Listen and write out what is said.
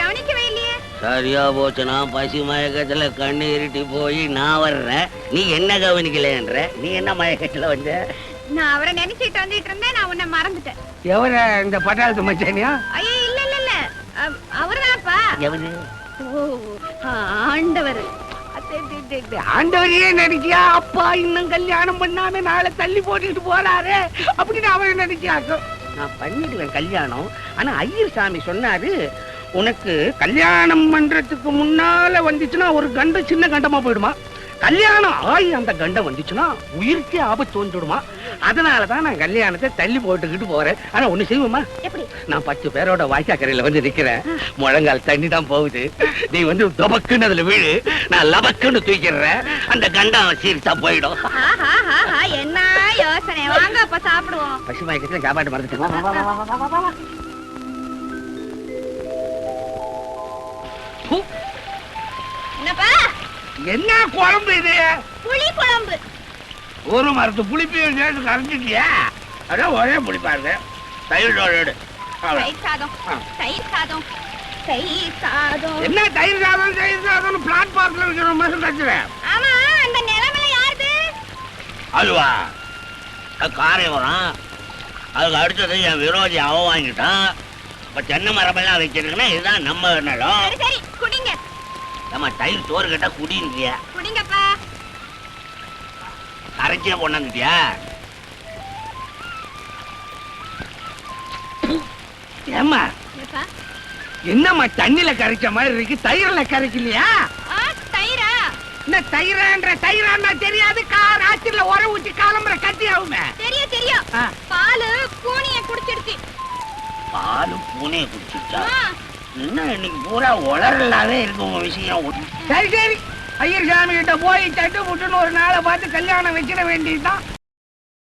கவனிக்கவே இல்லையே. சரியா போச்சுனா பசி மயக்கத்துல கண்ணு இருட்டி போய் நான் வர்றேன். நீ என்ன கவனிக்கலன்ற? நீ என்ன மயக்கத்துல வந்த? நான் அவரை நினைச்சிட்டு வந்துட்டு இருந்தேன். நான் உன்னை மறந்துட்டேன். எவர இந்த பட்டாளத்து மச்சானியா? ஐயோ இல்ல இல்ல இல்ல, அவர்தான்ப்பா. எவரு? ஆண்டவர். ஆண்டவரையே நினைச்சியா? அப்பா இன்னும் கல்யாணம் பண்ணாம நாளை தள்ளி போட்டுக்கிட்டு போறாரு அப்படின்னு அவரை நினைச்சியாக்கும். நான் பண்ணிடுவேன் கல்யாணம். ஆனா ஐயர் சாமி சொன்னாரு, உனக்கு கல்யாணம் பண்றதுக்கு முன்னால வந்துச்சுன்னா ஒரு கண்டம் சின்ன கண்டமா போயிடுமா, கல்யாணம் ஆகி அந்த கண்டம் வந்துச்சுன்னா உயிர்க்கே ஆபத்து வந்துடுமா. அதனாலதான் நான் கல்யாணத்தை தள்ளி போட்டுக்கிட்டு போறேன். ஆனா ஒண்ணு செய்வோமா? எப்படி? நான் 10 பேரோட வாய்க்காக்கரையில வந்து நிக்கிறேன். முழங்கால் தண்ணி தான் போகுது. நீ வந்து தொபக்குன்னு அதுல வீடு, நான் லபக்குன்னு தூக்கிடுறேன். அந்த கண்டம் சீர்த்தா போயிடும். என்ன யோசனை? வாங்க அப்ப சாப்பிடுவோம். பசு மயக்கத்துல சாப்பாட்டு மறந்துட்டேன். என்னப்பா? என்ன குழம்பு இது? புளி குழம்பு. ஒரு மரத்து புளிப்பையும் சேர்த்து கரைஞ்சிட்டியா? அதான் ஒரே புளிப்பா இருக்கு. தயிரோடு தயிர் சாதம், தயிர் சாதம், தயிர் சாதம். என்ன தயிர் சாதம் தயிர் சாதம் பிளாட்பார்க்ல வைக்கிற மாதிரி கச்சுறேன். ஆமா, அந்த நிலமல யாருது? அதுவா? காரை வரும். அதுக்கு அடுத்தது என் விரோதி அவ வாங்கிட்டான். இப்ப தென்னை மரமெல்லாம் வச்சிருக்கேன்னா இதுதான் நம்ம நிலம். சரி சரி, குடிங்க. நம்ம தயிர் சோறு கேட்டா குடின்றியா? குடிங்கப்பா. கரைச்சியா கொண்டாந்துட்டியா? ஏம்மா என்னம்மா தண்ணில கரைச்ச மாதிரி இருக்கு, தயிர்ல கரைக்கலையா? தயிரா? என்ன தயிரான்ற? தயிரான்னா தெரியாது. ராத்திரில உர ஊத்தி காலம்புற கட்டி ஆகுமே. தெரியும் தெரியும். பாலு பூனிய குடிச்சிருச்சு. பாலு பூனைய குடிச்சிருச்சா? என்ன இன்னைக்கு பூரா உளறலாவே இருக்கு உங்க விஷயம். சரி சரி, ஐயர் சாமி கிட்ட போய் தட்டு புட்டுன்னு ஒரு நாளை பார்த்து கல்யாணம் வச்சிட வேண்டியதுதான்.